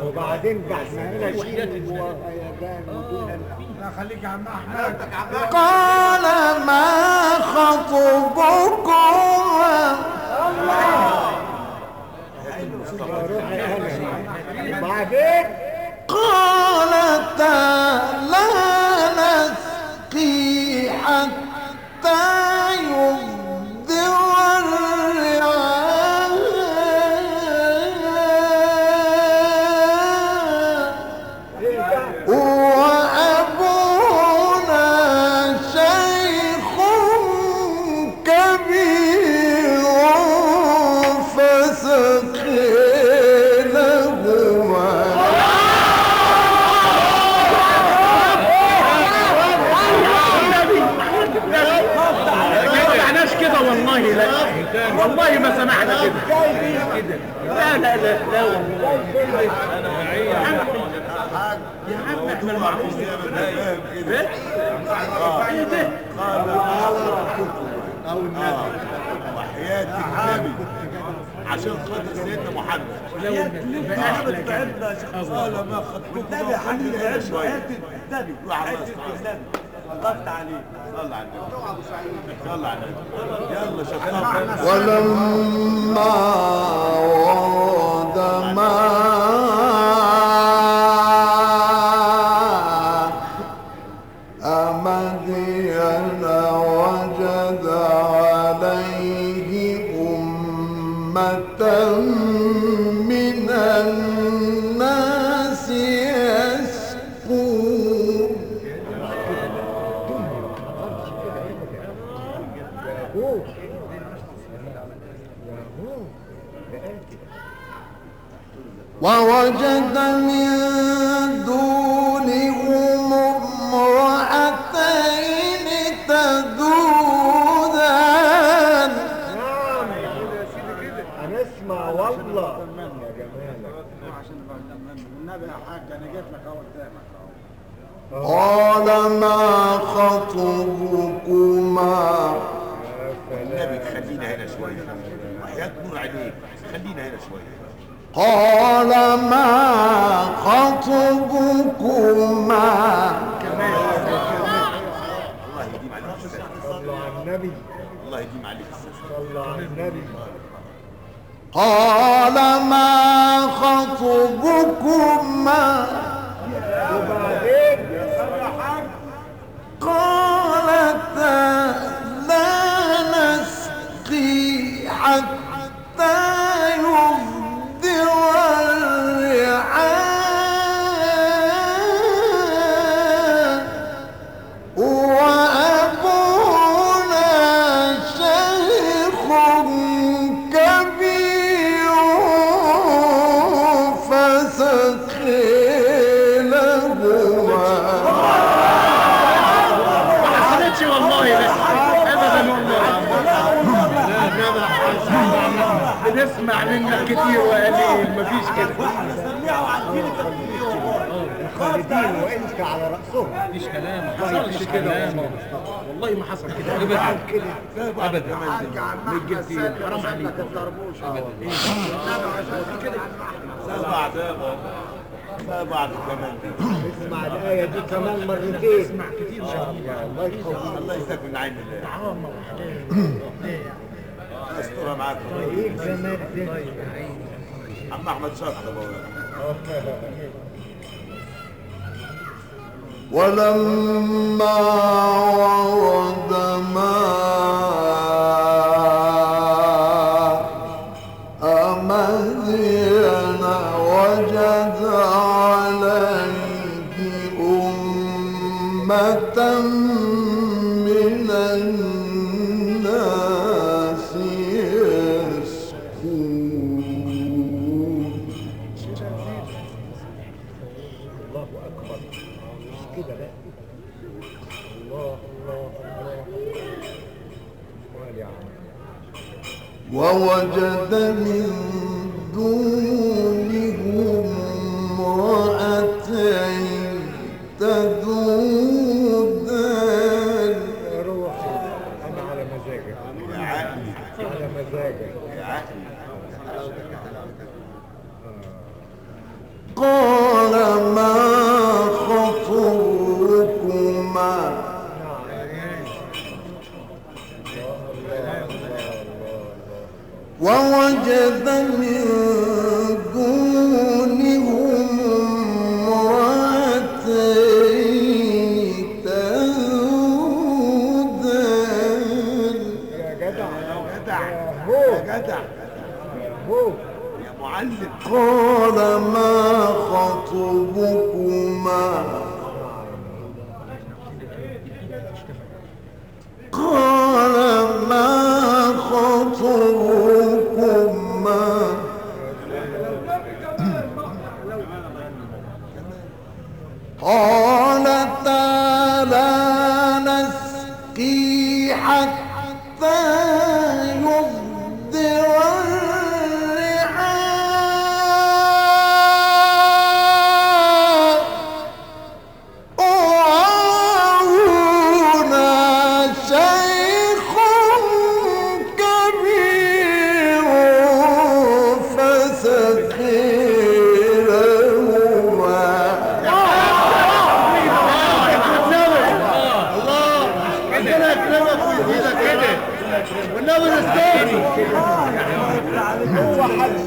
وبعدين احنا هنا شيل وهيجان لا خليك يا عم احمد. قال ما خطبكم بعدين قالتا لا نسقي حتى يصدر الرعاء وأبونا شيخ كبير فسقينهما كده والله لا والله ما سمعنا كده لا لا لا لا والله يا عم احنا المعروف ايه ده او النبي وحياة النبي عشان خاطر سيدنا محمد. وحياة النبي احلى تعبنا يا شيخ قال ما خطبكم النبي حبيبي حياة النبي حياة النبي الله عليك. صلى على النبي صلى على النبي يلا شكرا. ولما ورد ماء مدين وجد عليه أمة من الناس يسقون ووجد من دونهم امرأتين تذودان. هنسمع والله يا جمالك النبي يا حاج انا جيت لك اهو قدامك اهو. قال ما خطبكما النبي خلينا هنا شويه وحياة نور عليك خلينا هنا شويه. قال ما خطبكما الله يديم عليك السلام. صلوا على النبي الله يديم عليك السلام. صلوا على النبي قال ما خطبكما وبعدين قالتا لا نسقي حتى يصدر الرعاء وأبونا شيخ كبير فسقينهما والله لا ابدا والله بنسمع منك كتير وقليل مفيش كده الخالدين وانت على راسهم مفيش كلام ما حصلش كده والله ما حصل كده ابدا ابدا الجلسين حرام عليك الطربوش سبع سبع كمان. اسمع الآية دي كمان مرتين اسمع كتير ان شاء الله الله يقويك الله يسلمك من عين الله. استرها معاك ايه جمال ده عم احمد شاطر ولما ورد ماء مدين وجد عليه أمة من الناس يسقون. الله اكبر مش كده بقى الله الله الله ويا عم ووجد من دونهم امرأتين تذودان. يا روحي انا على مزاجك يا عقلي على مزاجك يا عقلي. وجد من دونهم امرأتين تذودان يا جدع يا جدع هو يا معلم. قال ما خطبكما قال ما خطبكما قالتا لا نسقي حتى يصدر الرعاء وأبونا شيخ كبير فسقي لهما ربنا يكرمك ويزيدك كده والنبي نستاهل. هو حد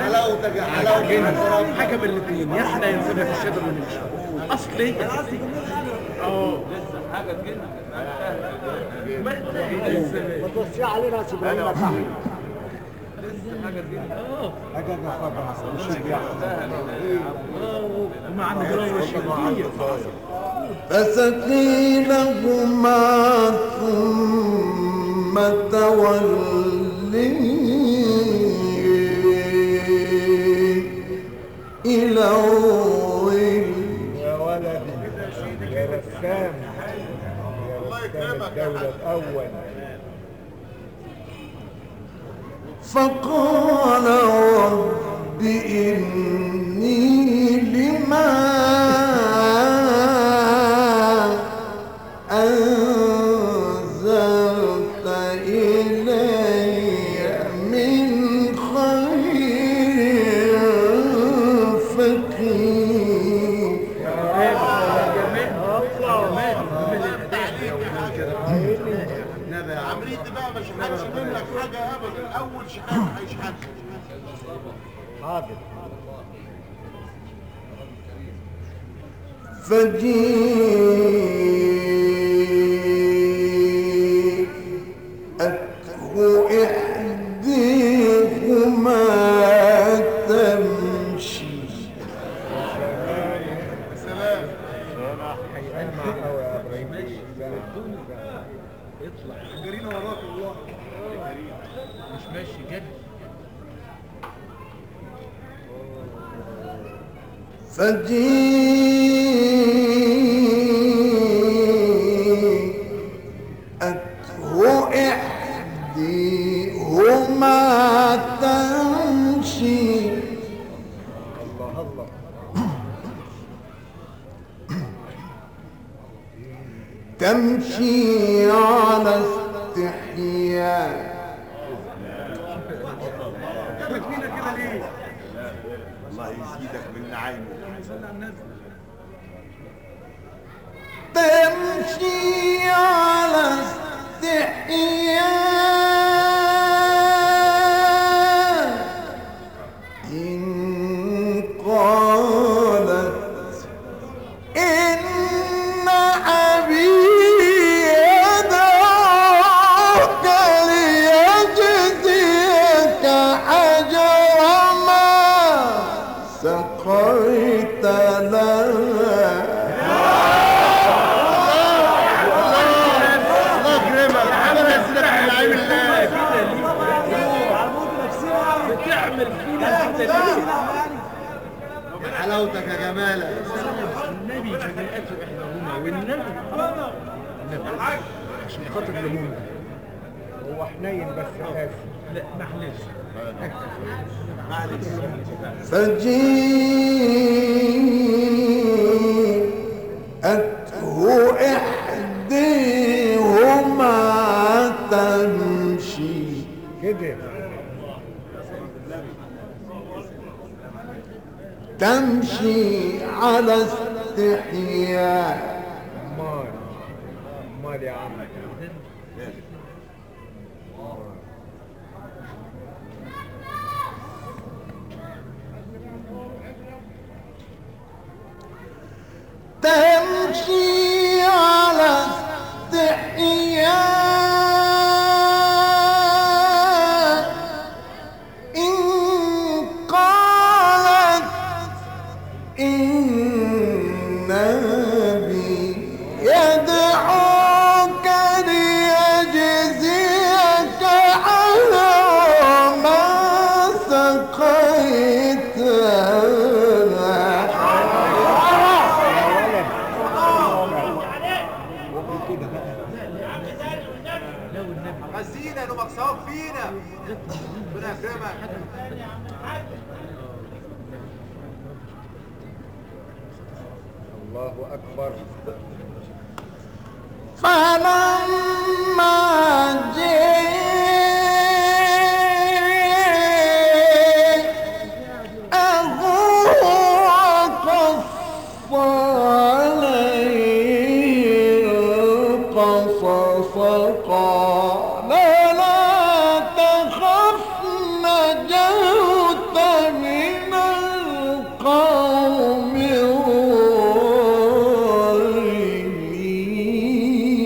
حلاوتك يا حلاوتك. حاجه من الاثنين، يا احنا ينسبها في الشجر ونمشي اصلي لسه حاجه تجينا ما توصي علينا يا ابراهيم تحت لسه حاجه تجينا. اجل نخبر مش بيحصل وما عنده درايه وشيء. فسقي لهما ثم تولي إلى الظل يا ولدي يا رسام يا رسام الدولة الأول فقال رب إني لما أنزلت إلي من خير فقير عمريتي بقى مش هنشيل لك حاجه ابدا. اول شحات هيشحت. حاضر فجيءته إحديهما تمشي هيألمع قوي يا ابراهيم اطلع جرينا وراك والله. مش ماشي جد. فجيءته إحديهما تمشي الله الله تمشي على استحياء الله يزيدك من نعيمه. تمشي على استحياء إن قالت إن أبي يدعوك ليجزيك أجر ما سقيت لها بتعمل فينا كده ليه؟ حلاوتك يا جمالك. النبي فداءته احداهما والنبي عشان خاطر لمون. هو حنين بس قاسي لا معلش فجيءته إحديهما تمشي كده تمشي على استحياء امال يا عم تمشي على استحياء إن قالت إن أبي يدعوك ليجزيك على ما سقيت غزينا انه مكسوب فينا ربنا يكرمك. الله أكبر. فلما جاءه وقص عليه القصص قال لا تخف نجوت من القوم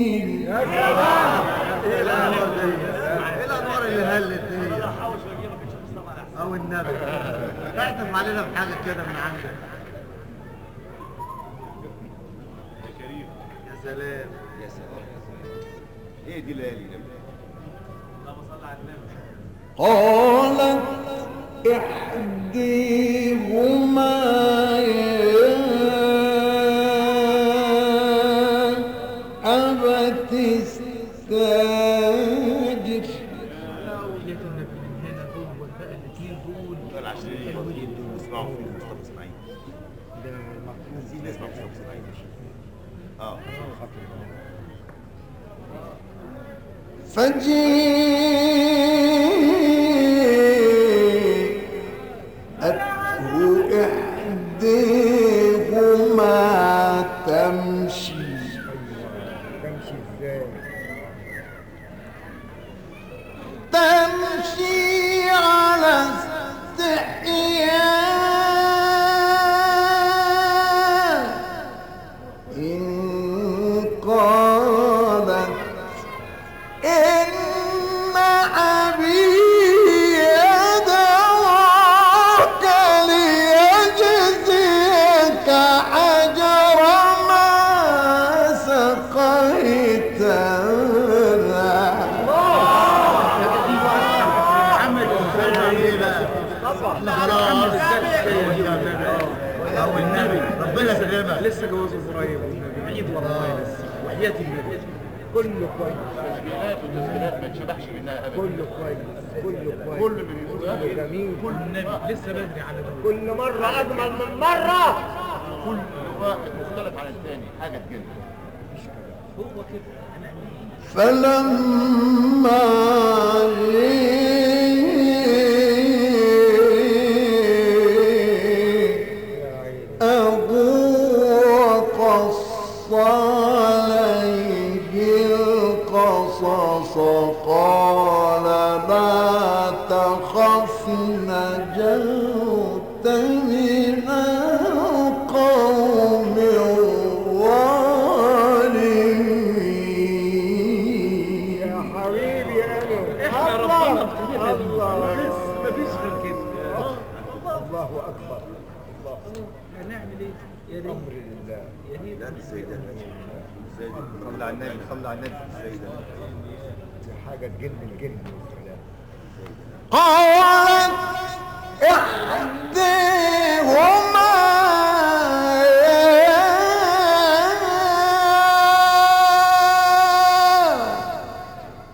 الظالمين. ايه الانوار اللي هلت دي او النبي اعتم علينا بحاجه كده من عندك يا سلام. يا سلام. ايه دي ليالي جميله. قالت إحديهما يا أبت استاجر دول عشرين اسمعوا في مصطفى اسماعيل. نسمع مصطفى اسماعيل. فجيءته إحديهما تمشي تمشي ازاي؟ تمشي على استحياء إن قالت إن أبي يدعوك ليجزيك أجر ما سقيت او النبي ربنا يسلمك. لسه جوازه قريب والنبي عيد والله لسه وحياة النبي كله كويس. التسجيلات ما تشبهش منها ابدا. كله كويس كله كويس كل اللي بيقولوا كله جميل. كل النبي لسه بدري على ده. كل مرة أجمل من مرة. كل واحد مختلف عن الثاني حاجه تجنن. هو كده هنعمل ايه؟ فلما وقص عليه القصص قال لا تخف نجوت من القوم الظالمين. يا حبيبي أنا احنا ربنا ابتدينا بيه. مفيش غير كده. الله أكبر. الله هنعمل ايه؟ يا ريت أمر لله. يا ريت لا ازاي ده؟ ازاي ده؟ صلى على النبي صلى على النبي ازاي ده؟ دي حاجة تجن الجن والكلام. قالت إحداهما يا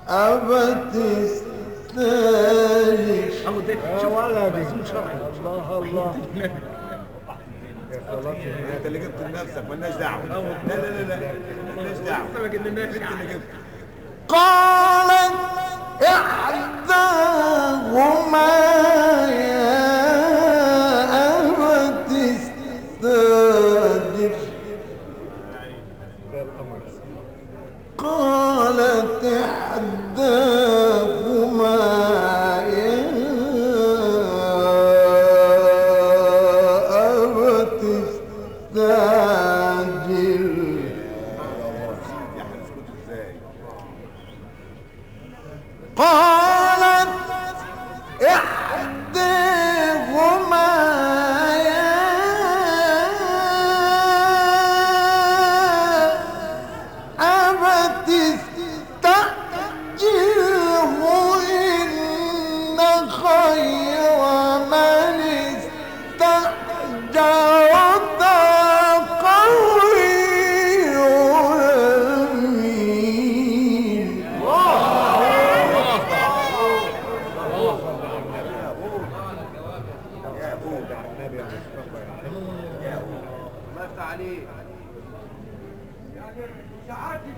أبت استاجر. اهو ده يا شوف ولدي مأذون شرعي. الله الله يا صلاة النبي. انت اللي جبت لنفسك مالناش دعوه. لا لا لا لا مالناش دعوه. لسه ما جبناش انت اللي جبت. قالت إحداهما يا أبت استاجر. ده الأمر. قالت إحداهما يا أبت استاجر قالت إحداهما يا أبت استأجره إن خير من استأجرت قوي أمين. الله يفتح عليك. يعني ساعات دي